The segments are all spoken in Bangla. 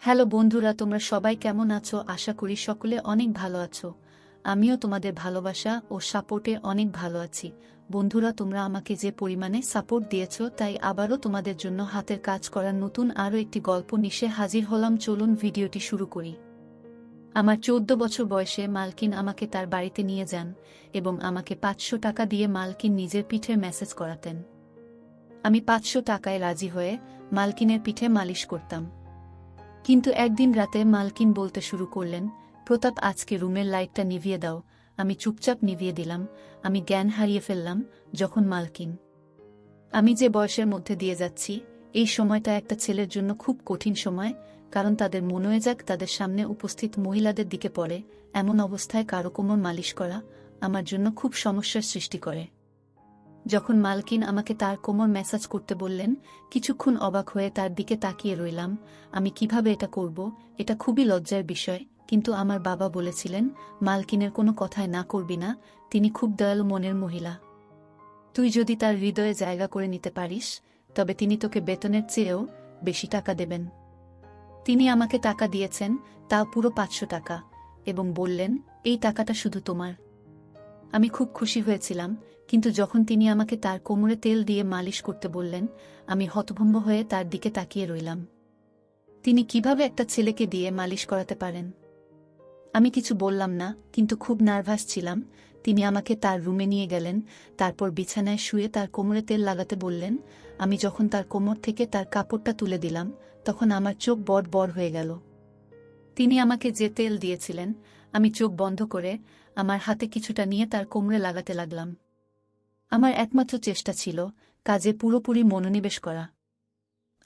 হ্যালো বন্ধুরা, তোমরা সবাই কেমন আছো? আশা করি সকলে অনেক ভালো আছো। আমিও তোমাদের ভালোবাসা ও সাপোর্টে অনেক ভালো আছি। বন্ধুরা, তোমরা আমাকে যে পরিমাণে সাপোর্ট দিয়েছো, তাই আবারও তোমাদের জন্য হাতের কাজ করার নতুন আরও একটি গল্প নিয়ে হাজির হলাম। চলুন ভিডিওটি শুরু করি। আমার 14 বছর বয়সে মালকিন আমাকে তার বাড়িতে নিয়ে যান এবং আমাকে 500 টাকা দিয়ে মালকিন নিজের পিঠের ম্যাসাজ করাতেন। আমি 500 টাকায় রাজি হয়ে মালকিনের পিঠে মালিশ করতাম। কিন্তু একদিন রাতে মালকিন বলতে শুরু করলেন, প্রতাপ, আজকে রুমের লাইটটা নিভিয়ে দাও। আমি চুপচাপ নিভিয়ে দিলাম। আমি জ্ঞান হারিয়ে ফেললাম যখন মালকিন। আমি যে বয়সের মধ্যে দিয়ে যাচ্ছি, এই সময়টা একটা ছেলের জন্য খুব কঠিন সময়, কারণ তাদের মনোযোগ তাদের সামনে উপস্থিত মহিলাদের দিকে পড়ে। এমন অবস্থায় কারো কোমর মালিশ করা আমার জন্য খুব সমস্যার সৃষ্টি করে। যখন মালকিন আমাকে তার কোমর ম্যাসাজ করতে বললেন, কিছুক্ষণ অবাক হয়ে তার দিকে তাকিয়ে রইলাম। আমি কিভাবে এটা করব? এটা খুবই লজ্জার বিষয়, কিন্তু আমার বাবা বলেছিলেন, মালকিনের কোনো কথায় না করবি না, তিনি খুব দয়ালু মনের মহিলা। তুই যদি তার হৃদয়ে জায়গা করে নিতে পারিস, তবে তিনি তোকে বেতনের চেয়েও বেশি টাকা দেবেন। তিনি আমাকে টাকা দিয়েছেন, তাও পুরো 500 টাকা, এবং বললেন, এই টাকাটা শুধু তোমার। আমি খুব খুশি হয়েছিলাম, কিন্তু যখন তিনি আমাকে তার কোমরে তেল দিয়ে মালিশ করতে বললেন, আমি হতভম্ব হয়ে তার দিকে তাকিয়ে রইলাম। তিনি কিভাবে একটা ছেলেকে দিয়ে মালিশ করাতে পারেন? আমি কিছু বললাম না, কিন্তু খুব নার্ভাস ছিলাম। তিনি আমাকে তার রুমে নিয়ে গেলেন, তারপর বিছানায় শুয়ে তার কোমরে তেল লাগাতে বললেন। আমি যখন তার কোমর থেকে তার কাপড়টা তুলে দিলাম, তখন আমার চোখ বড় বড় হয়ে গেল। তিনি আমাকে যে তেল দিয়েছিলেন, আমি চোখ বন্ধ করে আমার হাতে কিছুটা নিয়ে তার কোমরে লাগাতে লাগলাম। আমার একমাত্র চেষ্টা ছিল কাজে পুরোপুরি মনোনিবেশ করা।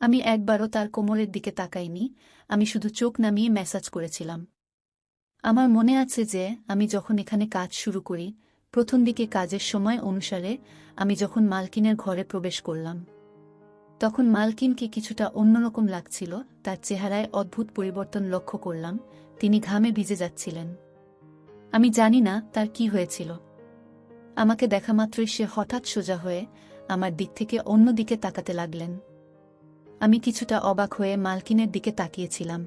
আমি একবারও তার কোমরের দিকে তাকাইনি, আমি শুধু চোখ নামিয়ে ম্যাসাজ করেছিলাম। আমার মনে আছে যে আমি যখন এখানে কাজ শুরু করি, প্রথম দিকে কাজের সময় অনুসারে আমি যখন মালকিনের ঘরে প্রবেশ করলাম, তখন মালকিনকে কিছুটা অন্যরকম লাগছিল। তার চেহারায় অদ্ভুত পরিবর্তন লক্ষ্য করলাম। তিনি ঘামে ভিজে যাচ্ছিলেন। আমি জানি না তার কি হয়েছিল। আমাকে দেখামাত্রই সে হঠাৎ সোজা হয়ে আমার দিক থেকে অন্য দিকে তাকাতে লাগলেন। আমি কিছুটা অবাক হয়ে মালকিনের দিকে তাকিয়েছিলাম।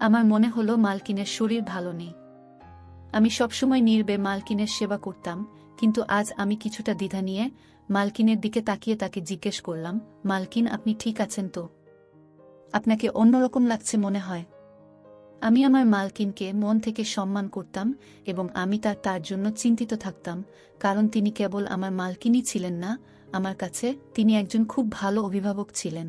আমার মনে হলো মালকিনের শরীর ভালো নেই। আমি সবসময় নির্বে মালকিনের সেবা করতাম, কিন্তু আজ আমি কিছুটা দ্বিধা নিয়ে মালকিনের দিকে তাকিয়ে তাকে জিজ্ঞেস করলাম, মালকিন, আপনি ঠিক আছেন তো? আপনাকে অন্যরকম লাগছে মনে হয়। আমি আমার মালকিনকে মন থেকে সম্মান করতাম এবং আমি তার জন্য চিন্তিত থাকতাম, কারণ তিনি কেবল আমার মালকিনই ছিলেন না, আমার কাছে তিনি একজন খুব ভালো অভিভাবক ছিলেন।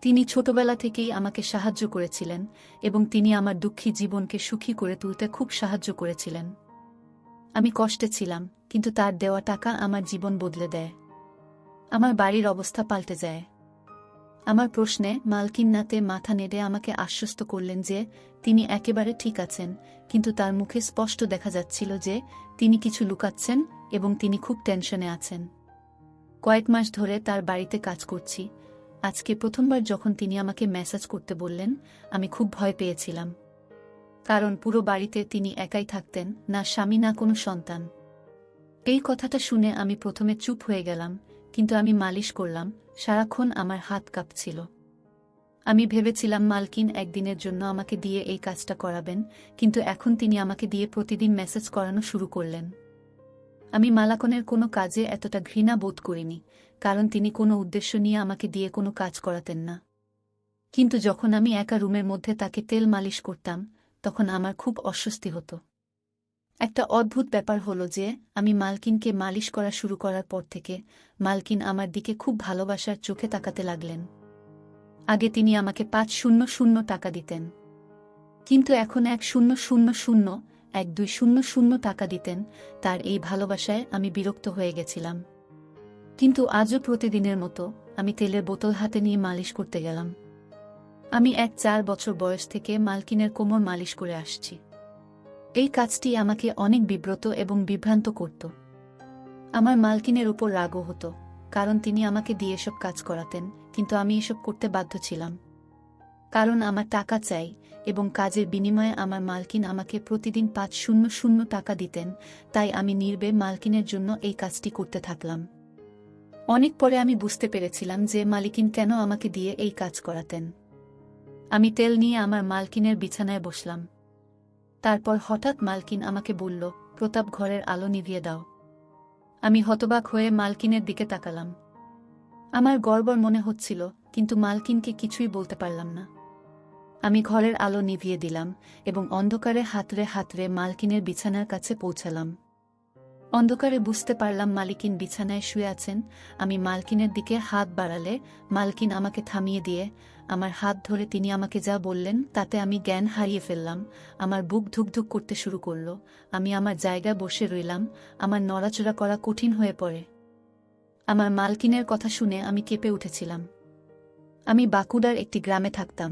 তিনি ছোটবেলা থেকেই আমাকে সাহায্য করেছিলেন এবং তিনি আমার দুঃখী জীবনকে সুখী করে তুলতে খুব সাহায্য করেছিলেন। আমি কষ্টে ছিলাম, কিন্তু তার দেওয়া টাকা আমার জীবন বদলে দেয়। আমার বাড়ির অবস্থা পাল্টে যায়। আমার প্রশ্নে মালকিন নাতে মাথা নেড়ে আমাকে আশ্বস্ত করলেন যে তিনি একেবারে ঠিক আছেন, কিন্তু তার মুখে স্পষ্ট দেখা যাচ্ছিল যে তিনি কিছু লুকাচ্ছেন এবং তিনি খুব টেনশনে আছেন। কয়েক মাস ধরে তার বাড়িতে কাজ করছি। আজকে প্রথমবার যখন তিনি আমাকে ম্যাসাজ করতে বললেন, আমি খুব ভয় পেয়েছিলাম। কারণ পুরো বাড়িতে তিনি একাই থাকতেন, না স্বামী না কোনো সন্তান। এই কথাটা শুনে আমি প্রথমে চুপ হয়ে গেলাম, কিন্তু আমি মালিশ করলাম, সারাক্ষণ আমার হাত কাঁপছিল। আমি ভেবেছিলাম মালকিন একদিনের জন্য আমাকে দিয়ে এই কাজটা করাবেন, কিন্তু এখন তিনি আমাকে দিয়ে প্রতিদিন মেসেজ করানো শুরু করলেন। আমি মালাকনের কোনো কাজে এতটা ঘৃণা বোধ করিনি, কারণ তিনি কোনো উদ্দেশ্য নিয়ে আমাকে দিয়ে কোনো কাজ করাতেন না। কিন্তু যখন আমি একা রুমের মধ্যে তাকে তেল মালিশ করতাম, তখন আমার খুব অস্বস্তি হতো। একটা অদ্ভুত ব্যাপার হলো যে আমি মালকিনকে মালিশ করা শুরু করার পর থেকে মালকিন আমার দিকে খুব ভালোবাসার চোখে তাকাতে লাগলেন। আগে তিনি আমাকে 500 টাকা দিতেন, কিন্তু এখন 1000 টাকা দিতেন। তার এই ভালোবাসায় আমি বিরক্ত হয়ে গেছিলাম। কিন্তু আজও প্রতিদিনের মতো আমি তেলের বোতল হাতে নিয়ে মালিশ করতে গেলাম। আমি 4 বছর বয়স থেকে মালকিনের কোমর মালিশ করে আসছি। এই কাজটি আমাকে অনেক বিব্রত এবং বিভ্রান্ত করত। আমার মালকিনের উপর রাগও হতো, কারণ তিনি আমাকে দিয়ে এসব কাজ করাতেন, কিন্তু আমি এসব করতে বাধ্য ছিলাম। কারণ আমার টাকা চাই, এবং কাজের বিনিময়ে আমার মালকিন আমাকে প্রতিদিন 500 টাকা দিতেন, তাই আমি নির্বে মালকিনের জন্য এই কাজটি করতে থাকলাম। অনেক পরে আমি বুঝতে পেরেছিলাম যে মালিকিন কেন আমাকে দিয়ে এই কাজ করাতেন। আমি তেল নিয়ে আমার মালকিনের বিছানায় বসলাম। তারপর হঠাৎ মালকিন আমাকে বলল, প্রতাপ, ঘরের আলো নিভিয়ে দাও। আমি হতবাক হয়ে মালকিনের দিকে তাকালাম। আমার গড়বড় মনে হচ্ছিল, কিন্তু মালকিনকে কিছুই বলতে পারলাম না। আমি ঘরের আলো নিভিয়ে দিলাম এবং অন্ধকারে হাতড়ে হাতড়ে মালকিনের বিছানার কাছে পৌঁছালাম। অন্ধকারে বুঝতে পারলাম মালকিন বিছানায় শুয়ে আছেন। আমি মালকিনের দিকে হাত বাড়ালে মালকিন আমাকে থামিয়ে দিয়ে আমার হাত ধরে তিনি আমাকে যা বললেন তাতে আমি জ্ঞান হারিয়ে ফেললাম। আমার বুক ধুকধুক করতে শুরু করল। আমি আমার জায়গায় বসে রইলাম। আমার নড়াচড়া করা কঠিন হয়ে পড়ে। আমার মালকিনের কথা শুনে আমি কেঁপে উঠেছিলাম। আমি বাঁকুড়ার একটি গ্রামে থাকতাম।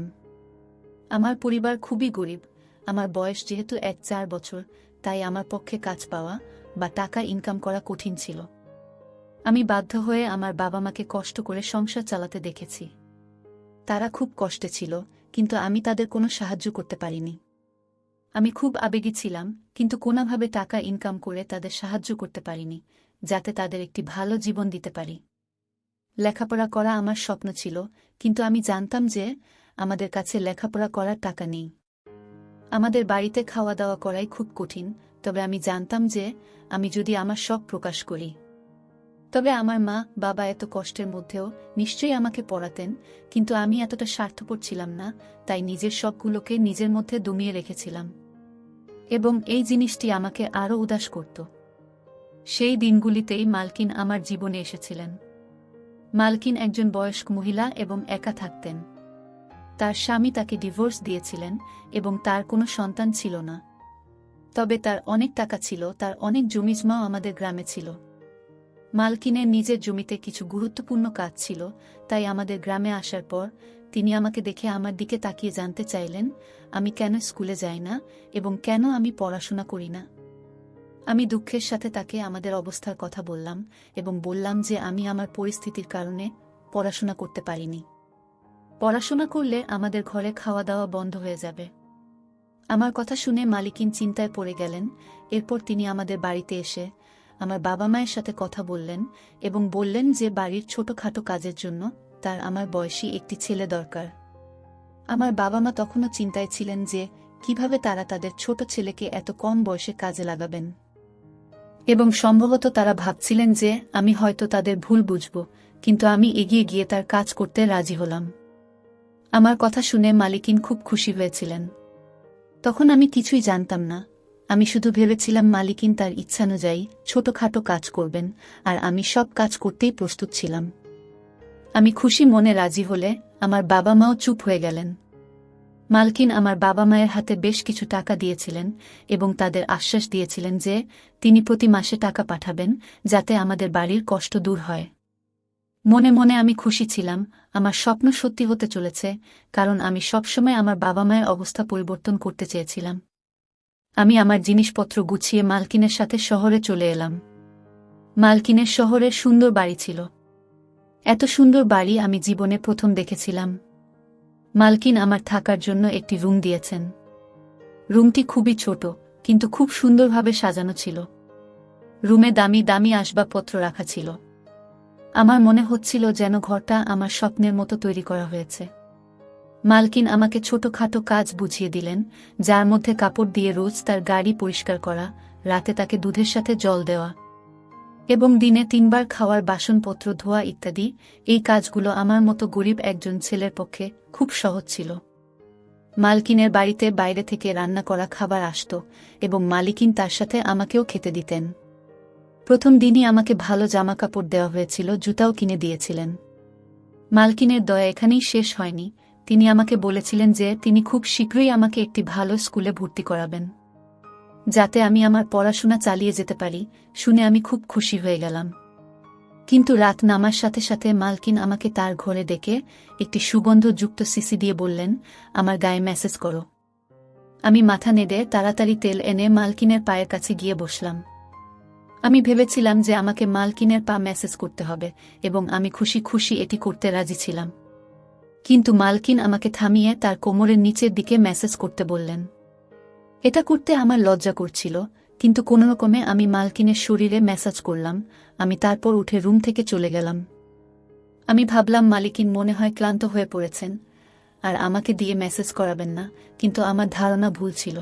আমার পরিবার খুবই গরিব। আমার বয়স যেহেতু 4 বছর, তাই আমার পক্ষে কাজ পাওয়া বা টাকা ইনকাম করা কঠিন ছিল। আমি বাধ্য হয়ে আমার বাবা মাকে কষ্ট করে সংসার চালাতে দেখেছি। তারা খুব কষ্টে ছিল, কিন্তু আমি তাদের কোনো সাহায্য করতে পারিনি। আমি খুব আবেগী ছিলাম, কিন্তু কোনোভাবে টাকা ইনকাম করে তাদের সাহায্য করতে পারিনি, যাতে তাদের একটি ভালো জীবন দিতে পারি। লেখাপড়া করা আমার স্বপ্ন ছিল, কিন্তু আমি জানতাম যে আমাদের কাছে লেখাপড়া করার টাকা নেই। আমাদের বাড়িতে খাওয়া দাওয়া করাই খুব কঠিন, তবে আমি জানতাম যে আমি যদি আমার শখ প্রকাশ করি, তবে আমার মা বাবা এত কষ্টের মধ্যেও নিশ্চয়ই আমাকে পড়াতেন। কিন্তু আমি এতটা স্বার্থপর ছিলাম না, তাই নিজের শখগুলোকে নিজের মধ্যে দমিয়ে রেখেছিলাম। এবং এই জিনিসটি আমাকে আরও উদাস করত। সেই দিনগুলিতেই মালকিন আমার জীবনে এসেছিলেন। মালকিন একজন বয়স্ক মহিলা এবং একা থাকতেন। তার স্বামী তাকে ডিভোর্স দিয়েছিলেন এবং তার কোনো সন্তান ছিল না। তবে তার অনেক টাকা ছিল, তার অনেক জমিজমাও আমাদের গ্রামে ছিল। মালকিনের নিজের জমিতে কিছু গুরুত্বপূর্ণ কাজ ছিল, তাই আমাদের গ্রামে আসার পর তিনি আমাকে দেখে আমার দিকে তাকিয়ে জানতে চাইলেন আমি কেন স্কুলে যাই না এবং কেন আমি পড়াশোনা করি না। আমি দুঃখের সাথে তাকে আমাদের অবস্থার কথা বললাম এবং বললাম যে আমি আমার পরিস্থিতির কারণে পড়াশোনা করতে পারিনি। পড়াশোনা করলে আমাদের ঘরে খাওয়া দাওয়া বন্ধ হয়ে যাবে। আমার কথা শুনে মালিকিন চিন্তায় পড়ে গেলেন। এরপর তিনি আমাদের বাড়িতে এসে আমার বাবা মায়ের সাথে কথা বললেন এবং বললেন যে বাড়ির ছোটখাটো কাজের জন্য তার আমার বয়সী একটি ছেলে দরকার। আমার বাবা মা তখনও চিন্তায় ছিলেন যে কিভাবে তারা তাদের ছোট ছেলেকে এত কম বয়সে কাজে লাগাবেন, এবং সম্ভবত তারা ভাবছিলেন যে আমি হয়তো তাদের ভুল বুঝব, কিন্তু আমি এগিয়ে গিয়ে তার কাজ করতে রাজি হলাম। আমার কথা শুনে মালিকিন খুব খুশি হয়েছিলেন। তখন আমি কিছুই জানতাম না। আমি শুধু ভেবেছিলাম মালিকিন তার ইচ্ছানুযায়ী ছোটখাটো কাজ করবেন, আর আমি সব কাজ করতেই প্রস্তুত ছিলাম। আমি খুশি মনে রাজি হলে আমার বাবা মাও চুপ হয়ে গেলেন। মালকিন আমার বাবা মায়ের হাতে বেশ কিছু টাকা দিয়েছিলেন এবং তাদের আশ্বাস দিয়েছিলেন যে তিনি প্রতি মাসে টাকা পাঠাবেন, যাতে আমাদের বাড়ির কষ্ট দূর হয়। মনে মনে আমি খুশি ছিলাম। আমার স্বপ্ন সত্যি হতে চলেছে, কারণ আমি সবসময় আমার বাবা মায়ের অবস্থা পরিবর্তন করতে চেয়েছিলাম। আমি আমার জিনিসপত্র গুছিয়ে মালকিনের সাথে শহরে চলে এলাম। মালকিনের শহরে সুন্দর বাড়ি ছিল। এত সুন্দর বাড়ি আমি জীবনে প্রথম দেখেছিলাম। মালকিন আমার থাকার জন্য একটি রুম দিয়েছেন। রুমটি খুবই ছোট, কিন্তু খুব সুন্দরভাবে সাজানো ছিল। রুমে দামি দামি আসবাবপত্র রাখা ছিল। আমার মনে হচ্ছিল যেন ঘরটা আমার স্বপ্নের মতো তৈরি করা হয়েছে। মালকিন আমাকে ছোটখাটো কাজ বুঝিয়ে দিলেন, যার মধ্যে কাপড় দিয়ে রোজ তার গাড়ি পরিষ্কার করা, রাতে তাকে দুধের সাথে জল দেওয়া এবং দিনে 3 বার খাওয়ার বাসনপত্র ধোয়া ইত্যাদি। এই কাজগুলো আমার মতো গরিব একজন ছেলের পক্ষে খুব সহজ ছিল। মালকিনের বাড়িতে বাইরে থেকে রান্না করা খাবার আসত এবং মালিকিন তার সাথে আমাকেও খেতে দিতেন। প্রথম দিনই আমাকে ভালো জামাকাপড় দেওয়া হয়েছিল, জুতাও কিনে দিয়েছিলেন। মালকিনের দয়া এখানেই শেষ হয়নি। তিনি আমাকে বলেছিলেন যে তিনি খুব শীঘ্রই আমাকে একটি ভালো স্কুলে ভর্তি করাবেন, যাতে আমি আমার পড়াশোনা চালিয়ে যেতে পারি। শুনে আমি খুব খুশি হয়ে গেলাম। কিন্তু রাত নামার সাথে সাথে মালকিন আমাকে তার ঘরে ডেকে একটি সুগন্ধযুক্ত সিসি দিয়ে বললেন, আমার গায়ে ম্যাসেজ করো। আমি মাথা নেড়ে তাড়াতাড়ি তেল এনে মালকিনের পায়ের কাছে গিয়ে বসলাম। আমি ভেবেছিলাম যে আমাকে মালকিনের পা ম্যাসেজ করতে হবে এবং আমি খুশি খুশি এটি করতে রাজি ছিলাম। কিন্তু মালকিন আমাকে থামিয়ে তার কোমরের নিচের দিকে ম্যাসেজ করতে বললেন। এটা করতে আমার লজ্জা করছিল, কিন্তু কোনোরকমে আমি মালকিনের শরীরে ম্যাসাজ করলাম। আমি তারপর উঠে রুম থেকে চলে গেলাম। আমি ভাবলাম মালকিন মনে হয় ক্লান্ত হয়ে পড়েছেন। আর আমাকে দিয়ে মেসেজ করাবেন না, কিন্তু আমার ধারণা ভুল ছিল।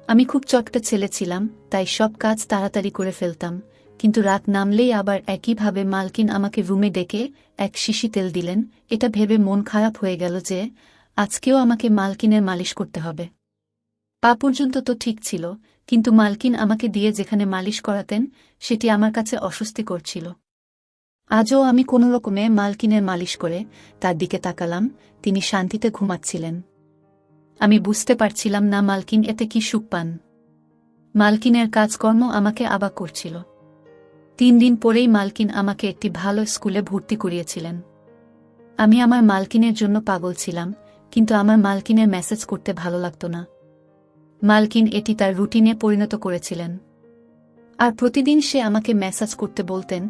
আমি খুব চটকা ছেলে ছিলাম, তাই সব কাজ তাড়াতাড়ি করে ফেলতাম, কিন্তু রাত নামলেই আবার একইভাবে মালকিন আমাকে রুমে ডেকে এক শিশি তেল দিলেন। এটা ভেবে মন খারাপ হয়ে গেল যে আজকেও আমাকে মালকিনের মালিশ করতে হবে। পা পর্যন্ত তো ঠিক ছিল, কিন্তু মালকিন আমাকে দিয়ে যেখানে মালিশ করাতেন সেটি আমার কাছে অস্বস্তিকর ছিল। আজও আমি কোনোরকমে মালকিনের মালিশ করে তার দিকে তাকালাম। তিনি শান্তিতে ঘুমাচ্ছিলেন। আমি বুঝতে পারছিলাম না মালকিন এতে কি সুখ পান। মালকিনের কাজকর্ম আমাকে অবাক করছিল। 3 দিন পরেই মালকিন আমাকে একটি ভালো স্কুলে ভর্তি করিয়েছিলেন। আমি আমার মালকিনের জন্য পাগল ছিলাম, কিন্তু আমার মালকিনের মেসেজ করতে ভালো লাগতো না। মালকিন এটি তার রুটিনে পরিণত করেছিলেন, আর প্রতিদিন সে আমাকে মেসেজ করতে বলতেন।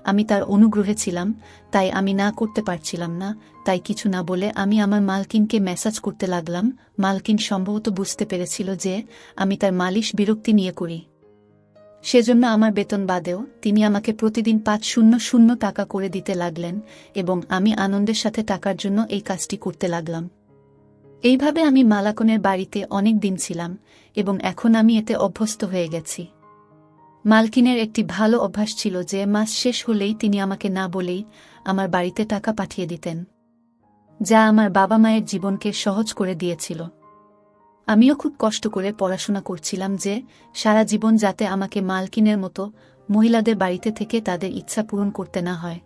আমি তার অনুগ্রহে ছিলাম, তাই আমি না করতে পারছিলাম না। তাই কিছু না বলে আমি আমার মালকিনকে মেসেজ করতে লাগলাম। মালকিন সম্ভবত বুঝতে পেরেছিল যে আমি তার মালিশ বিরক্তি নিয়ে করি, সেজন্য আমার বেতন বাদেও তিনি আমাকে প্রতিদিন 500 টাকা করে দিতে লাগলেন, এবং আমি আনন্দের সাথে টাকার জন্য এই কাজটি করতে লাগলাম। এইভাবে আমি মালাকনের বাড়িতে অনেক দিন ছিলাম, এবং এখন আমি এতে অভ্যস্ত হয়ে গেছি। মালকিনের একটি ভালো অভ্যাস ছিল যে মাস শেষ হলেই তিনি আমাকে না বলেই আমার বাড়িতে টাকা পাঠিয়ে দিতেন, যা আমার বাবা মায়ের জীবনকে সহজ করে দিয়েছিল। আমিও খুব কষ্ট করে পড়াশোনা করছিলাম যে সারা জীবন যাতে আমাকে মালকিনের মতো মহিলাদের বাড়িতে থেকে তাদের ইচ্ছা পূরণ করতে না হয়।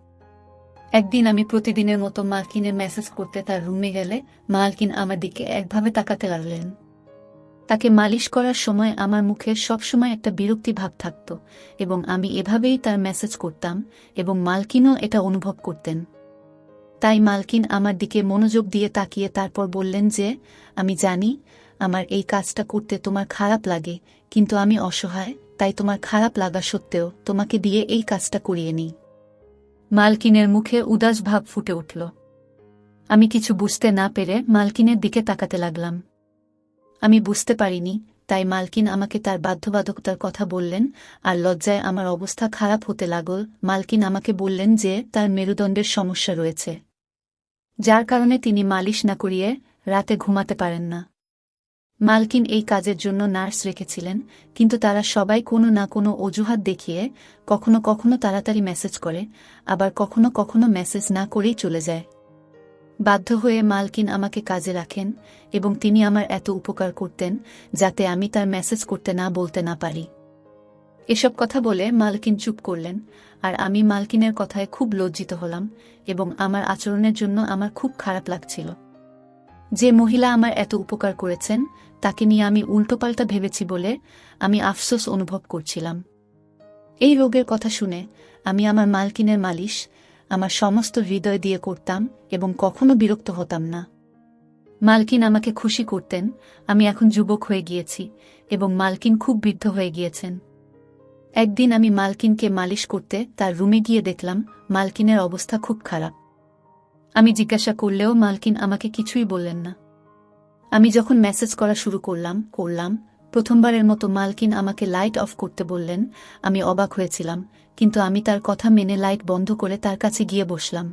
একদিন আমি প্রতিদিনের মতো মালকিনের মেসেজ করতে তার রুমে গেলে মালকিন আমার দিকে একভাবে তাকাতে লাগলেন। তাকে মালিশ করার সময় আমার মুখে সবসময় একটা বিরক্তি ভাব থাকত, এবং আমি এভাবেই তার মেসেজ করতাম, এবং মালকিনও এটা অনুভব করতেন। তাই মালকিন আমার দিকে মনোযোগ দিয়ে তাকিয়ে তারপর বললেন যে আমি জানি আমার এই কাজটা করতে তোমার খারাপ লাগে, কিন্তু আমি অসহায়, তাই তোমার খারাপ লাগা সত্ত্বেও তোমাকে দিয়ে এই কাজটা করিয়ে নিই। মালকিনের মুখে উদাস ভাব ফুটে উঠল। আমি কিছু বুঝতে না পেরে মালকিনের দিকে তাকাতে লাগলাম। আমি বুঝতে পারিনি, তাই মালকিন আমাকে তার বাধ্যবাধকতার কথা বললেন, আর লজ্জায় আমার অবস্থা খারাপ হতে লাগল। মালকিন আমাকে বললেন যে তার মেরুদণ্ডের সমস্যা রয়েছে, যার কারণে তিনি মালিশ না করিয়ে রাতে ঘুমাতে পারেন না। মালকিন এই কাজের জন্য নার্স রেখেছিলেন, কিন্তু তারা সবাই কোনো না কোনো অজুহাত দেখিয়ে কখনো কখনো তাড়াতাড়ি মেসেজ করে, আবার কখনো কখনো মেসেজ না করেই চলে যায়। বাধ্য হয়ে মালকিন আমাকে কাজে রাখেন, এবং তিনি আমার এত উপকার করতেন যাতে আমি তার মেসেজ করতে না বলতে না পারি। এসব কথা বলে মালকিন চুপ করলেন, আর আমি মালকিনের কথায় খুব লজ্জিত হলাম, এবং আমার আচরণের জন্য আমার খুব খারাপ লাগছিল। যে মহিলা আমার এত উপকার করেছেন তাকে নিয়ে আমি উল্টোপাল্টা ভেবেছি বলে আমি আফসোস অনুভব করছিলাম। এই রোগের কথা শুনে আমি আমার মালকিনের মালিশ আমার সমস্ত হৃদয় দিয়ে করতাম, এবং কখনো বিরক্ত হতাম না। মালকিন আমাকে খুশি করতেন। আমি এখন যুবক হয়ে গিয়েছি, এবং মালকিন খুব বৃদ্ধ হয়ে গিয়েছেন। একদিন আমি মালকিনকে মালিশ করতে তার রুমে গিয়ে দেখলাম মালকিনের অবস্থা খুব খারাপ। আমি জিজ্ঞাসা করলেও মালকিন আমাকে কিছুই বললেন না। আমি যখন মেসেজ করা শুরু করলাম প্রথমবারের মতো মালকিন আমাকে লাইট অফ করতে বললেন। আমি অবাক হয়েছিলাম, কিন্তু আমি তার কথা মেনে লাইট বন্ধ করে তার কাছে গিয়ে বসলাম।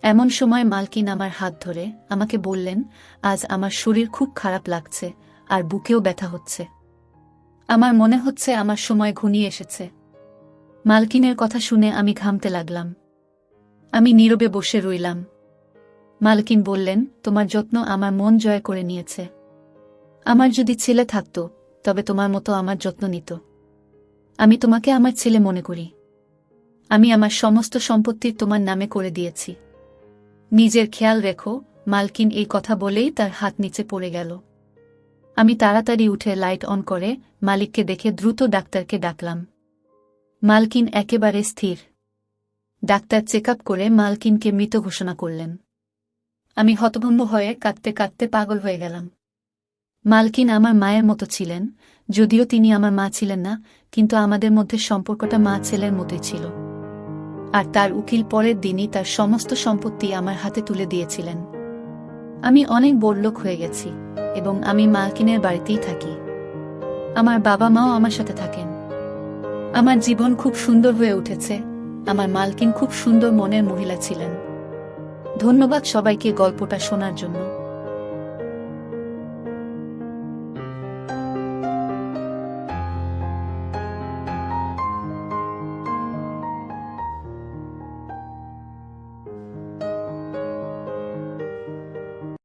এমন সময় মালকিন আমার হাত ধরে আমাকে বললেন, আজ আমার শরীর খুব খারাপ লাগছে, আর বুকেও ব্যথা হচ্ছে। আমার মনে হচ্ছে আমার সময় ঘনিয়ে এসেছে। মালকিনের কথা শুনে আমি ঘামতে লাগলাম। আমি নীরবে বসে রইলাম। মালকিন বললেন, তোমার যত্ন আমার মন জয় করে নিয়েছে। আমার যদি ছেলে থাকতো তবে তোমার মতো আমার যত্ন নিত। আমি তোমাকে আমার ছেলে মনে করি। আমি আমার সমস্ত সম্পত্তি তোমার নামে করে দিয়েছি। নিজের খেয়াল রেখো। মালকিন এই কথা বলেই তার হাত নিচে পড়ে গেল। আমি তাড়াতাড়ি উঠে লাইট অন করে মালিককে দেখে দ্রুত ডাক্তারকে ডাকলাম। মালকিন একেবারে স্থির। ডাক্তার চেক আপ করে মালকিনকে মৃত ঘোষণা করলেন। আমি হতভম্ব হয়ে কাঁদতে কাঁদতে পাগল হয়ে গেলাম। মালকিন আমার মায়ের মতো ছিলেন, যদিও তিনি আমার মা ছিলেন না, কিন্তু আমাদের মধ্যে সম্পর্কটা মা ছেলের মতোই ছিল। আর তার উকিল পরের দিনই তার সমস্ত সম্পত্তি আমার হাতে তুলে দিয়েছিলেন। আমি অনেক বড়লোক হয়ে গেছি, এবং আমি মালকিনের বাড়িতেই থাকি। আমার বাবা মাও আমার সাথে থাকেন। আমার জীবন খুব সুন্দর হয়ে উঠেছে। আমার মালকিন খুব সুন্দর মনের মহিলা ছিলেন। ধন্যবাদ সবাইকে গল্পটা শোনার জন্য।